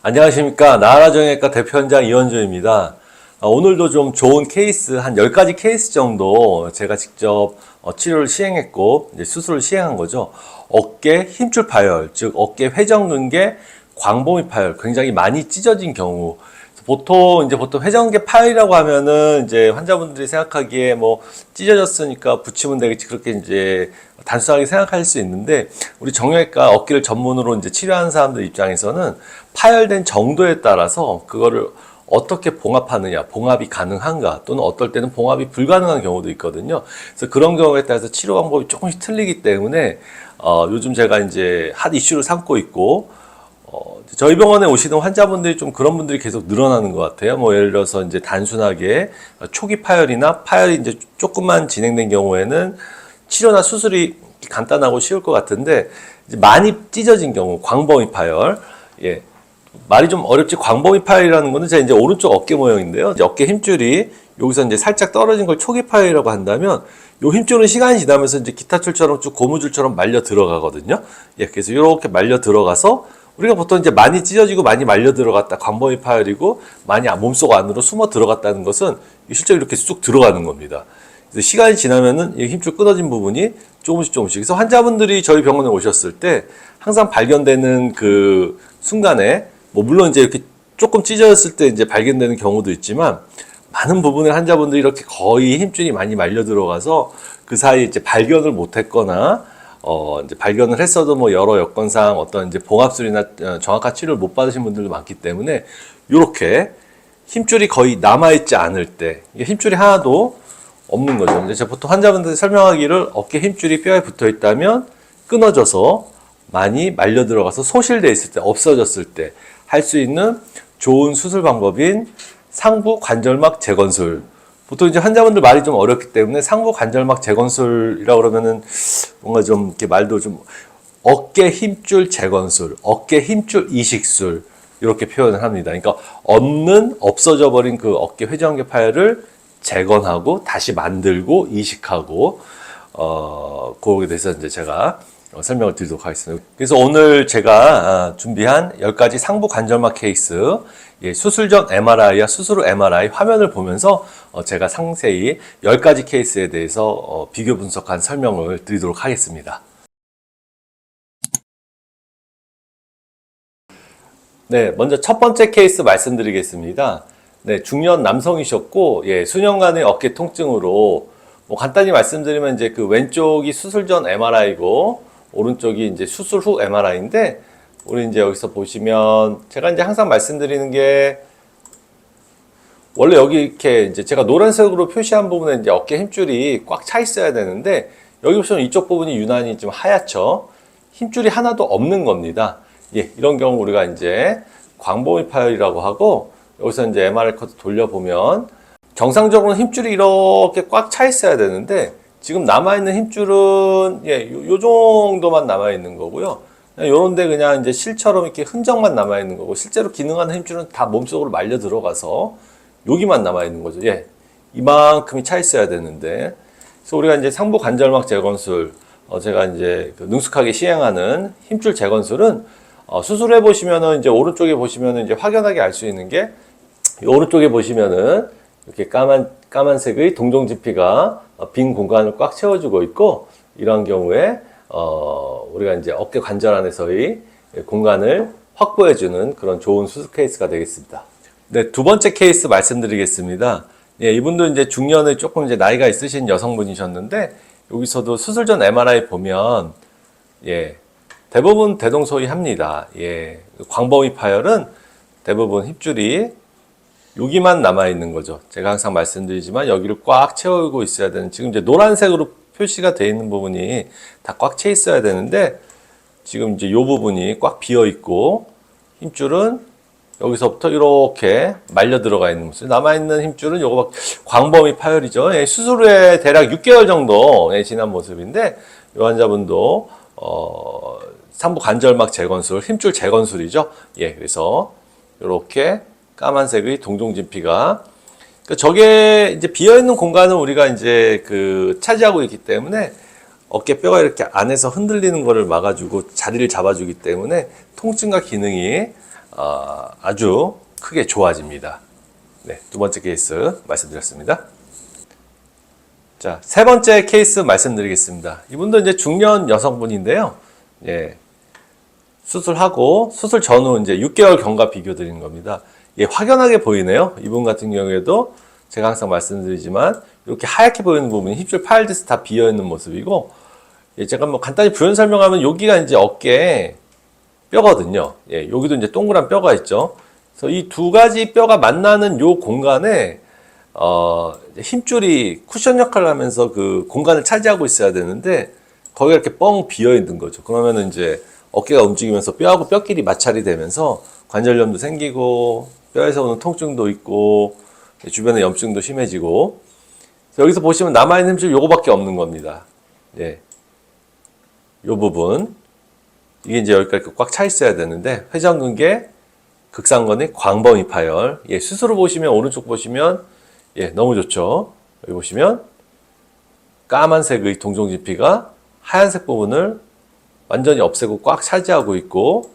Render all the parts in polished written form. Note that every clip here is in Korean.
안녕하십니까. 나아라정형외과 대표원장 이원주입니다. 오늘도 좀 좋은 케이스, 한 10가지 케이스 정도 제가 직접 치료를 시행했고, 이제 수술을 시행한 거죠. 어깨 힘줄 파열, 즉 어깨 회전근개 광범위 파열, 굉장히 많이 찢어진 경우. 보통 회전근개 파열이라고 하면은 이제 환자분들이 생각하기에 뭐 찢어졌으니까 붙이면 되겠지, 그렇게 이제 단순하게 생각할 수 있는데, 우리 정형외과 어깨를 전문으로 이제 치료하는 사람들 입장에서는 파열된 정도에 따라서 그거를 어떻게 봉합하느냐, 봉합이 가능한가, 또는 어떨 때는 봉합이 불가능한 경우도 있거든요. 그래서 그런 경우에 따라서 치료 방법이 조금씩 틀리기 때문에 요즘 제가 이제 핫 이슈를 삼고 있고, 저희 병원에 오시는 환자분들이 좀 그런 분들이 계속 늘어나는 것 같아요. 뭐 예를 들어서 이제 단순하게 초기 파열이나 파열이 이제 조금만 진행된 경우에는 치료나 수술이 간단하고 쉬울 것 같은데, 이제 많이 찢어진 경우, 광범위 파열, 예. 말이 좀 어렵지, 광범위 파열이라는 거는 제 이제 오른쪽 어깨 모형인데요. 이제 어깨 힘줄이 여기서 이제 살짝 떨어진 걸 초기 파열이라고 한다면, 요 힘줄은 시간이 지나면서 이제 기타줄처럼 쭉 고무줄처럼 말려 들어가거든요. 예, 그래서 이렇게 말려 들어가서 우리가 보통 이제 많이 찢어지고 많이 말려 들어갔다, 광범위 파열이고 많이 몸속 안으로 숨어 들어갔다는 것은 실제로 이렇게 쑥 들어가는 겁니다. 그래서 시간이 지나면은 이 힘줄 끊어진 부분이 조금씩. 그래서 환자분들이 저희 병원에 오셨을 때 항상 발견되는 그 순간에, 뭐 물론 이제 이렇게 조금 찢어졌을 때 이제 발견되는 경우도 있지만, 많은 부분의 환자분들이 이렇게 거의 힘줄이 많이 말려 들어가서 그 사이에 이제 발견을 못했거나, 이제 발견을 했어도 뭐 여러 여건상 어떤 이제 봉합술이나 정확한 치료를 못 받으신 분들도 많기 때문에, 이렇게 힘줄이 거의 남아있지 않을 때, 힘줄이 하나도 없는 거죠. 근데 제가 보통 환자분들한테 설명하기를, 어깨 힘줄이 뼈에 붙어 있다면 끊어져서 많이 말려 들어가서 소실되어 있을 때, 없어졌을 때 할 수 있는 좋은 수술 방법인 상부 관절막 재건술. 보통 이제 환자분들 말이 좀 어렵기 때문에 상부 관절막 재건술이라고 그러면은 뭔가 좀 이렇게 말도 좀, 어깨 힘줄 재건술, 어깨 힘줄 이식술, 이렇게 표현을 합니다. 그러니까 없어져 버린 그 어깨 회전근개 파열을 재건하고 다시 만들고 이식하고, 거기에 대해서 이제 제가 설명을 드리도록 하겠습니다. 그래서 오늘 제가 준비한 10가지 상부 관절막 케이스, 수술 전 MRI와 수술 후 MRI 화면을 보면서 제가 상세히 10가지 케이스에 대해서 비교 분석한 설명을 드리도록 하겠습니다. 네, 먼저 첫 번째 케이스 말씀드리겠습니다. 네, 중년 남성이셨고, 수년간의 어깨 통증으로, 뭐 간단히 말씀드리면 이제 그 왼쪽이 수술 전 MRI고, 오른쪽이 이제 수술 후 MRI인데, 우리 이제 여기서 보시면, 제가 이제 항상 말씀드리는 게, 원래 여기 이렇게 이제 제가 노란색으로 표시한 부분에 이제 어깨 힘줄이 꽉 차 있어야 되는데, 여기 보시면 이쪽 부분이 유난히 좀 하얗죠? 힘줄이 하나도 없는 겁니다. 이런 경우 우리가 이제 광범위 파열이라고 하고, 여기서 이제 MRI 커트 돌려보면, 정상적으로는 힘줄이 이렇게 꽉 차 있어야 되는데, 지금 남아있는 힘줄은 요 정도만 남아있는 거고요. 요런데 그냥 이제 실처럼 이렇게 흔적만 남아있는 거고, 실제로 기능하는 힘줄은 다 몸속으로 말려 들어가서 여기만 남아있는 거죠. 이만큼이 차 있어야 되는데, 그래서 우리가 이제 상부 관절막 재건술, 제가 이제 능숙하게 시행하는 힘줄 재건술은, 수술해 보시면은 이제 오른쪽에 보시면은 이제 확연하게 알 수 있는 게, 오른쪽에 보시면은 이렇게 까만색의 동종진피가 빈 공간을 꽉 채워주고 있고, 이런 경우에 우리가 이제 어깨 관절 안에서의 공간을 확보해주는 그런 좋은 수술 케이스가 되겠습니다. 네, 두 번째 케이스 말씀드리겠습니다. 이분도 이제 중년의 조금 이제 나이가 있으신 여성분이셨는데, 여기서도 수술 전 MRI 보면 대부분 대동소이합니다. 광범위 파열은 대부분 힘줄이 여기만 남아있는 거죠. 제가 항상 말씀드리지만 여기를 꽉 채우고 있어야 되는, 지금 이제 노란색으로 표시가 되어 있는 부분이 다 꽉 채 있어야 되는데, 지금 이제 이 부분이 꽉 비어 있고, 힘줄은 여기서부터 이렇게 말려 들어가 있는 모습. 남아있는 힘줄은 요거 광범위 파열이죠. 수술 후에 대략 6개월 정도 지난 모습인데, 이 환자분도 상부 관절막 재건술, 힘줄 재건술이죠. 그래서 이렇게 까만색의 동종진피가, 저게 이제 비어있는 공간을 우리가 이제 차지하고 있기 때문에 어깨뼈가 이렇게 안에서 흔들리는 거를 막아주고 자리를 잡아주기 때문에 통증과 기능이 아주 크게 좋아집니다. 네, 두 번째 케이스 말씀드렸습니다. 자, 세 번째 케이스 말씀드리겠습니다. 이분도 이제 중년 여성분인데요. 예, 수술하고 수술 전후 이제 6개월 경과 비교 드리는 겁니다. 예, 확연하게 보이네요. 이분 같은 경우에도 제가 항상 말씀드리지만 이렇게 하얗게 보이는 부분이 힘줄 파열돼서 다 비어 있는 모습이고, 예, 제가 뭐 간단히 부연 설명하면 여기가 이제 어깨 뼈거든요. 예, 여기도 이제 동그란 뼈가 있죠. 그래서 이 두 가지 뼈가 만나는 요 공간에 힘줄이 쿠션 역할을 하면서 그 공간을 차지하고 있어야 되는데 거기가 이렇게 뻥 비어 있는 거죠. 그러면은 이제 어깨가 움직이면서 뼈하고 뼈끼리 마찰이 되면서 관절염도 생기고 뼈에서 오는 통증도 있고 주변에 염증도 심해지고, 여기서 보시면 남아있는 힘줄 요거밖에 없는 겁니다. 예, 요 부분 이게 이제 여기까지 꽉 차 있어야 되는데 회전근개, 극상근의 광범위 파열. 예, 수술을 보시면 오른쪽 보시면 예, 너무 좋죠. 여기 보시면 까만색의 동종진피가 하얀색 부분을 완전히 없애고 꽉 차지하고 있고,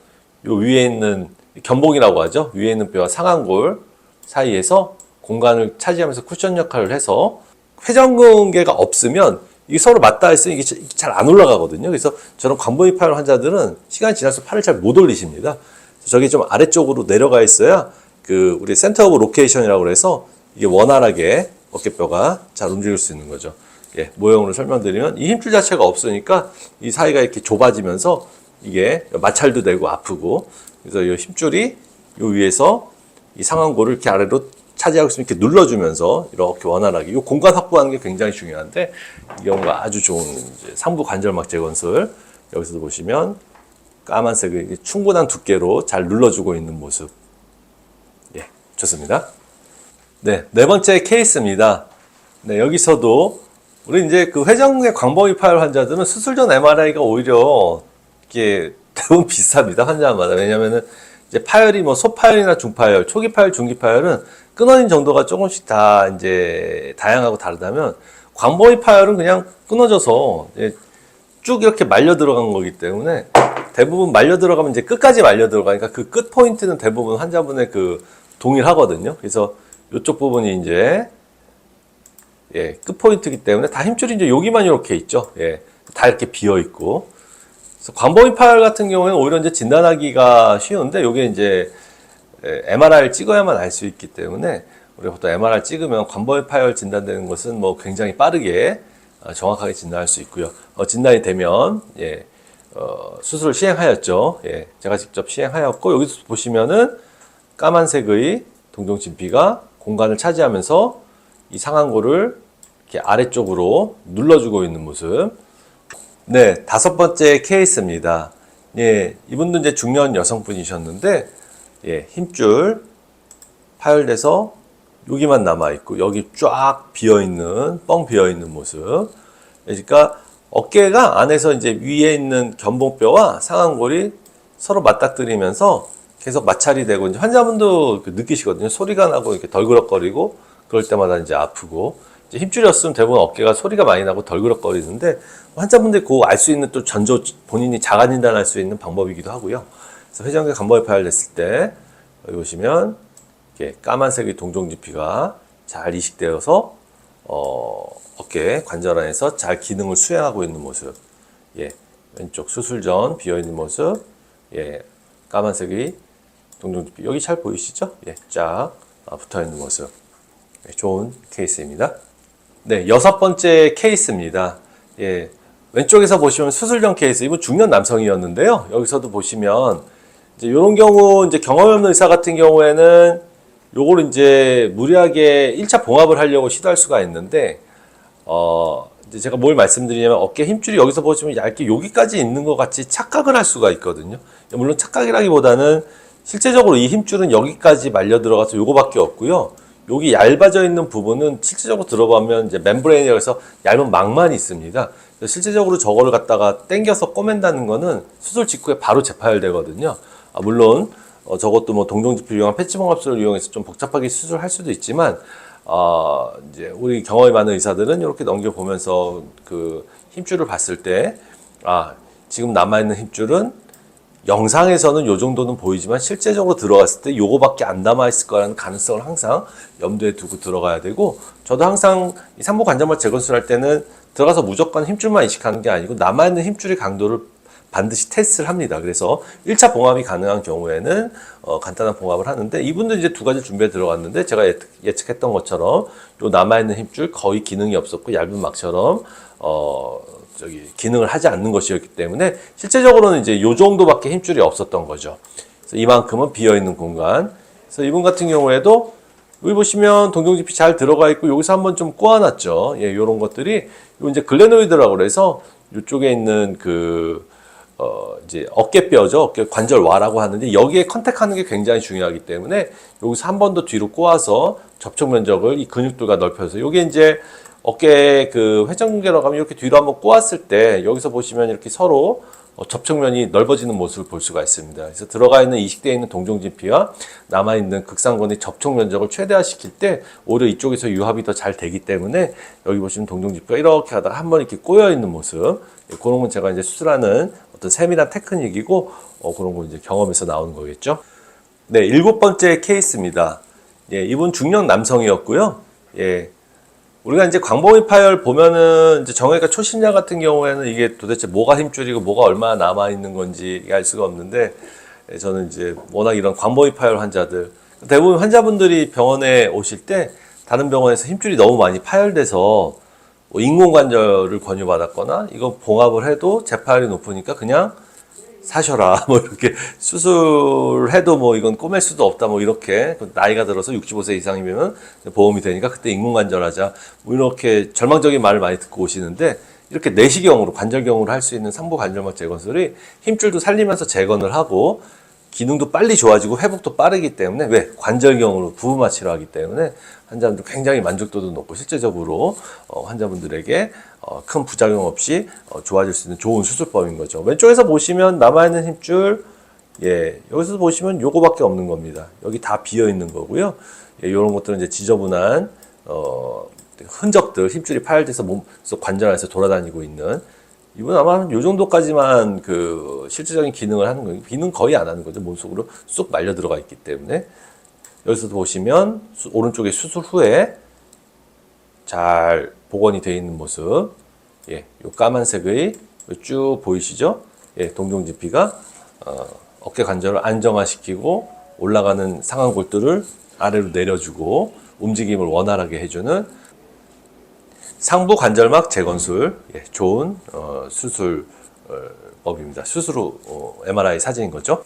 요 위에 있는 견봉이라고 하죠. 위에 있는 뼈와 상완골 사이에서 공간을 차지하면서 쿠션 역할을 해서 회전근개가 없으면 이게 서로 맞닿아 있으면 이게 잘 안 올라가거든요. 그래서 저런 광범위 파열 환자들은 시간이 지날수록 팔을 잘 못 올리십니다. 저게 좀 아래쪽으로 내려가 있어야 그 우리 센터 오브 로케이션이라고 해서 이게 원활하게 어깨뼈가 잘 움직일 수 있는 거죠. 예, 모형으로 설명드리면 이 힘줄 자체가 없으니까 이 사이가 이렇게 좁아지면서 이게 마찰도 되고 아프고, 그래서 이 힘줄이 이 위에서 이 상완골을 이렇게 아래로 차지하고 있으면 이렇게 눌러주면서 이렇게 원활하게 이 공간 확보하는 게 굉장히 중요한데, 이 경우가 아주 좋은 이제 상부 관절막 재건술. 여기서도 보시면 까만색의 충분한 두께로 잘 눌러주고 있는 모습. 예, 좋습니다. 네, 네 번째 케이스입니다. 네, 여기서도 우리 이제 그 회전근개 광범위 파열 환자들은 수술 전 MRI가 오히려 이게 대부분 비슷합니다. 환자마다. 왜냐면은 이제 파열이 뭐 소파열이나 중파열, 초기 파열, 중기 파열은 끊어진 정도가 조금씩 다 이제 다양하고 다르다면, 광범위 파열은 그냥 끊어져서 쭉 이렇게 말려 들어간 거기 때문에 대부분 말려 들어가면 이제 끝까지 말려 들어가니까 그 끝 포인트는 대부분 환자분의 그 동일하거든요. 그래서 이쪽 부분이 이제 예, 끝 포인트이기 때문에 다 힘줄이 이제 여기만 이렇게 있죠. 예, 다 이렇게 비어 있고. 그래서 광범위 파열 같은 경우에는 오히려 이제 진단하기가 쉬운데, 요게 이제 MRI를 찍어야만 알 수 있기 때문에 우리가 보통 MRI 찍으면 광범위 파열 진단되는 것은 뭐 굉장히 빠르게 정확하게 진단할 수 있고요. 진단이 되면 예, 수술을 시행하였죠. 예, 제가 직접 시행하였고, 여기서 보시면은 까만색의 동종진피가 공간을 차지하면서 이 상완골을 이렇게 아래쪽으로 눌러주고 있는 모습. 네, 다섯 번째 케이스입니다. 예, 이분도 이제 중년 여성분이셨는데, 예, 힘줄 파열돼서 여기만 남아있고, 여기 쫙 비어있는, 뻥 비어있는 모습. 그러니까 어깨가 안에서 이제 위에 있는 견봉뼈와 상완골이 서로 맞닥뜨리면서 계속 마찰이 되고, 이제 환자분도 느끼시거든요. 소리가 나고 이렇게 덜그럭거리고, 그럴 때마다 이제 아프고, 이제 힘줄이었으면 대부분 어깨가 소리가 많이 나고 덜그럭거리는데, 환자분들이 그거 알 수 있는 또 전조 본인이 자가 진단할 수 있는 방법이기도 하고요. 그래서 회전근개 광범위 파열됐을 때 여기 보시면 이렇게 까만색의 동종진피가 잘 이식되어서 어깨 관절 안에서 잘 기능을 수행하고 있는 모습. 예, 왼쪽 수술 전 비어 있는 모습. 예, 까만색의 동종진피 여기 잘 보이시죠? 예, 쫙 붙어 있는 모습. 좋은 케이스입니다. 네, 여섯 번째 케이스입니다. 예, 왼쪽에서 보시면 수술 전 케이스, 이분 중년 남성이었는데요. 여기서도 보시면 이제 이런 경우 이제 경험이 없는 의사 같은 경우에는 요걸 이제 무리하게 1차 봉합을 하려고 시도할 수가 있는데, 이제 제가 뭘 말씀드리냐면 어깨 힘줄이 여기서 보시면 얇게 여기까지 있는 것 같이 착각을 할 수가 있거든요. 물론 착각이라기보다는 실제적으로 이 힘줄은 여기까지 말려 들어가서 요거밖에 없고요. 여기 얇아져 있는 부분은 실제적으로 들어보면 이제 멤브레인이라고 해서 얇은 막만 있습니다. 실제적으로 저거를 갖다가 당겨서 꼬맨다는 거는 수술 직후에 바로 재파열되거든요. 물론 저것도 뭐 동종진피를 이용한 패치봉합술을 이용해서 좀 복잡하게 수술할 수도 있지만, 이제 우리 경험이 많은 의사들은 이렇게 넘겨보면서 그 힘줄을 봤을 때, 지금 남아있는 힘줄은 영상에서는 요 정도는 보이지만 실제적으로 들어갔을 때 요거밖에 안 남아있을 거라는 가능성을 항상 염두에 두고 들어가야 되고, 저도 항상 이 상부 관절막 재건술할 때는 들어가서 무조건 힘줄만 이식하는 게 아니고 남아있는 힘줄의 강도를 반드시 테스트를 합니다. 그래서 1차 봉합이 가능한 경우에는 간단한 봉합을 하는데, 이분도 이제 두 가지 준비해 들어갔는데 제가 예측했던 것처럼 요 남아있는 힘줄 거의 기능이 없었고 얇은 막처럼 기능을 하지 않는 것이었기 때문에 실제적으로는 이제 요 정도밖에 힘줄이 없었던 거죠. 그래서 이만큼은 비어있는 공간. 그래서 이분 같은 경우에도 여기 보시면 동종지피 잘 들어가 있고 여기서 한번 좀 꼬아놨죠. 예, 요런 것들이 요 이제 글레노이드라고 그래서 이쪽에 있는 이제 어깨뼈죠. 어깨 관절와라고 하는데 여기에 컨택하는 게 굉장히 중요하기 때문에 여기서 한 번 더 뒤로 꼬아서 접촉 면적을 이 근육들과 넓혀서, 요게 이제 어깨 회전근개라고 하면 이렇게 뒤로 한번 꼬았을 때 여기서 보시면 이렇게 서로 접촉면이 넓어지는 모습을 볼 수가 있습니다. 그래서 들어가 있는 이식되어 있는 동종진피와 남아있는 극상근의 접촉 면적을 최대화시킬 때 오히려 이쪽에서 유합이 더 잘 되기 때문에 여기 보시면 동종진피가 이렇게 하다가 한번 이렇게 꼬여 있는 모습, 그런 건 제가 이제 수술하는 어떤 세밀한 테크닉이고 그런 거 이제 경험에서 나오는 거겠죠. 네, 7번째 케이스입니다. 예, 이분 중년 남성이었고요. 예. 우리가 이제 광범위 파열 보면은 이제 정형외과 초심자 같은 경우에는 이게 도대체 뭐가 힘줄이고 뭐가 얼마나 남아 있는 건지 알 수가 없는데, 저는 이제 워낙 이런 광범위 파열 환자들, 대부분 환자분들이 병원에 오실 때 다른 병원에서 힘줄이 너무 많이 파열돼서 뭐 인공관절을 권유받았거나 이거 봉합을 해도 재파열이 높으니까 그냥 사셔라 뭐 이렇게 수술해도 뭐 이건 꼬맬 수도 없다 뭐 이렇게, 나이가 들어서 65세 이상이면 보험이 되니까 그때 인공관절하자 뭐 이렇게 절망적인 말을 많이 듣고 오시는데, 이렇게 내시경으로 관절경으로 할 수 있는 상부 관절막 재건술이 힘줄도 살리면서 재건을 하고 기능도 빨리 좋아지고 회복도 빠르기 때문에, 왜 관절경으로 부분마 치료하기 때문에 환자분들 굉장히 만족도도 높고 실제적으로 환자분들에게 큰 부작용 없이 좋아질 수 있는 좋은 수술법인 거죠. 왼쪽에서 보시면 남아있는 힘줄, 예, 여기서 보시면 요거밖에 없는 겁니다. 여기 다 비어 있는 거고요. 예, 요런 것들은 이제 지저분한 흔적들, 힘줄이 파열돼서 몸 속 관절 안에서 돌아다니고 있는, 이분 아마 요 정도까지만 실질적인 기능을 하는 거예요. 기능 거의 안 하는 거죠. 몸속으로 쑥 말려 들어가 있기 때문에. 여기서도 보시면 오른쪽에 수술 후에 잘 복원이 되어 있는 모습. 예, 요 까만색의 쭉 보이시죠? 예, 동종진피가 어깨 관절을 안정화시키고 올라가는 상완골두를 아래로 내려주고 움직임을 원활하게 해주는 상부 관절막 재건술, 예, 좋은 수술법입니다. 수술 후 MRI 사진인 거죠.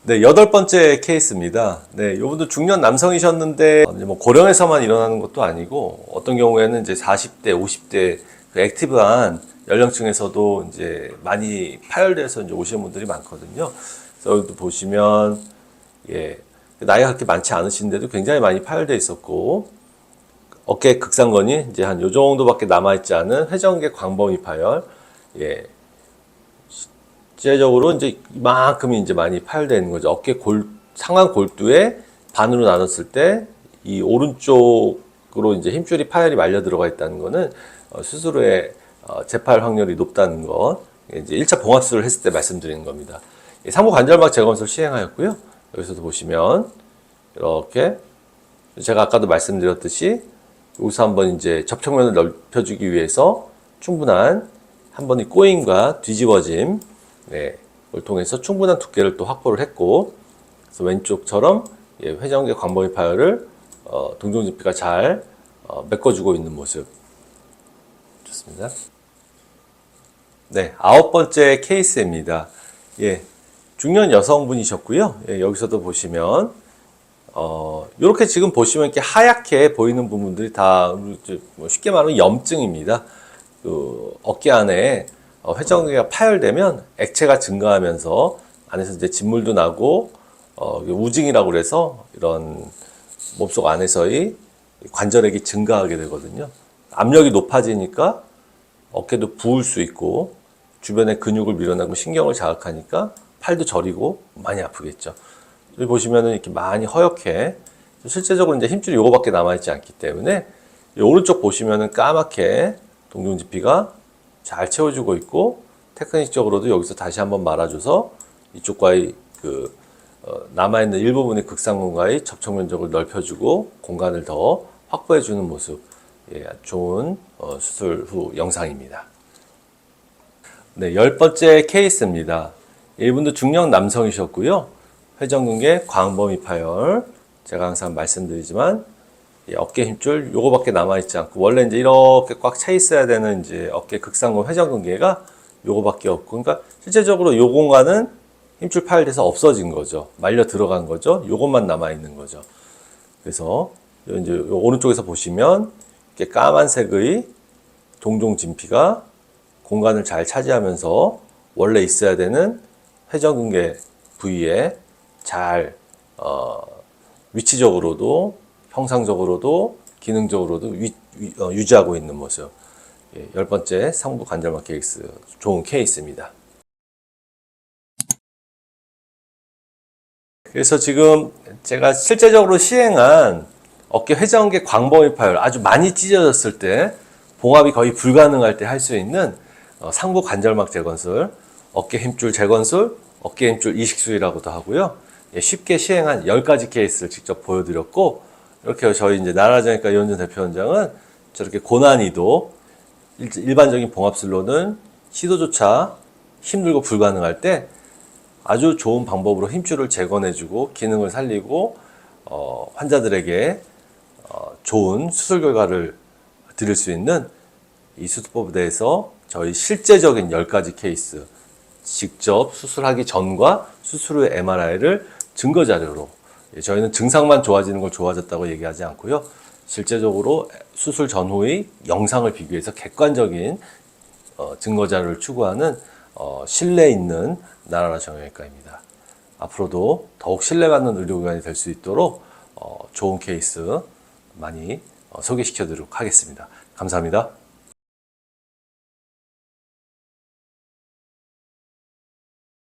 네, 8번째 케이스입니다. 네, 이분도 중년 남성이셨는데 뭐 고령에서만 일어나는 것도 아니고 어떤 경우에는 이제 40대, 50대 액티브한 연령층에서도 이제 많이 파열돼서 이제 오시는 분들이 많거든요. 그래서 여기도 보시면, 예, 나이가 그렇게 많지 않으신데도 굉장히 많이 파열돼 있었고, 어깨 극상근이 이제 한 요 정도밖에 남아있지 않은 회전근개 광범위 파열, 예, 실제적으로 이제 이만큼이 이제 많이 파열되어 있는 거죠. 어깨 상완 골두에 반으로 나눴을 때 이 오른쪽으로 이제 힘줄이 파열이 말려 들어가 있다는 거는 수술 후에 재파열 확률이 높다는 것, 이제 1차 봉합술을 했을 때 말씀드리는 겁니다. 상부 관절막 재건술 시행하였고요. 여기서도 보시면 이렇게 제가 아까도 말씀드렸듯이 여기서 한번 이제 접촉면을 넓혀주기 위해서 충분한 한 번의 꼬임과 뒤집어짐, 네, 을 통해서 충분한 두께를 또 확보를 했고, 그래서 왼쪽처럼, 예, 회전근개 광범위 파열을 동종진피가 잘 메꿔주고 있는 모습. 좋습니다. 네, 9번째 케이스입니다. 예, 중년 여성분이셨고요. 예, 여기서도 보시면 이렇게 지금 보시면 이렇게 하얗게 보이는 부분들이 다 쉽게 말하면 염증입니다. 어깨 안에 회전근개가 파열되면 액체가 증가하면서 안에서 이제 진물도 나고 우징이라고 그래서 이런 몸속 안에서의 관절액이 증가하게 되거든요. 압력이 높아지니까 어깨도 부을 수 있고 주변의 근육을 밀어내고 신경을 자극하니까 팔도 저리고 많이 아프겠죠. 여기 보시면은 이렇게 많이 허옇게, 실제적으로 이제 힘줄이 요거밖에 남아있지 않기 때문에 오른쪽 보시면은 까맣게 동종진피가 잘 채워주고 있고, 테크닉적으로도 여기서 다시 한번 말아줘서 이쪽과의 남아있는 일부분의 극상근과의 접촉 면적을 넓혀주고 공간을 더 확보해주는 모습, 좋은 수술 후 영상입니다. 네, 10번째 케이스입니다. 이분도 중년 남성이셨고요. 회전근개 광범위 파열, 제가 항상 말씀드리지만 어깨 힘줄 요거밖에 남아있지 않고, 원래 이제 이렇게 꽉 차 있어야 되는 이제 어깨 극상근 회전근개가 요거밖에 없고, 그러니까 실제적으로 요 공간은 힘줄 파열돼서 없어진 거죠. 말려 들어간 거죠. 요것만 남아있는 거죠. 그래서 이제 요 오른쪽에서 보시면 이렇게 까만색의 동종 진피가 공간을 잘 차지하면서 원래 있어야 되는 회전근개 부위에 잘 위치적으로도 형상적으로도 기능적으로도 유지하고 있는 모습. 10번째 상부 관절막 케이스, 좋은 케이스입니다. 그래서 지금 제가 실제적으로 시행한 어깨 회전근개 광범위 파열, 아주 많이 찢어졌을 때 봉합이 거의 불가능할 때 할 수 있는 상부 관절막 재건술, 어깨 힘줄 재건술, 어깨 힘줄 이식술이라고도 하고요. 쉽게 시행한 10가지 케이스를 직접 보여드렸고, 이렇게 저희 이제 나라정형외과 이원준 대표원장은 저렇게 고난이도 일반적인 봉합술로는 시도조차 힘들고 불가능할 때 아주 좋은 방법으로 힘줄을 재건해주고 기능을 살리고 환자들에게 좋은 수술 결과를 드릴 수 있는 이 수술법에 대해서 저희 실제적인 10가지 케이스, 직접 수술하기 전과 수술 후 MRI를 증거 자료로, 저희는 증상만 좋아지는 걸 좋아졌다고 얘기하지 않고요. 실제적으로 수술 전후의 영상을 비교해서 객관적인 증거 자료를 추구하는 신뢰 있는 나라라 정형외과입니다. 앞으로도 더욱 신뢰받는 의료기관이 될 수 있도록 좋은 케이스 많이 소개시켜 드리도록 하겠습니다. 감사합니다.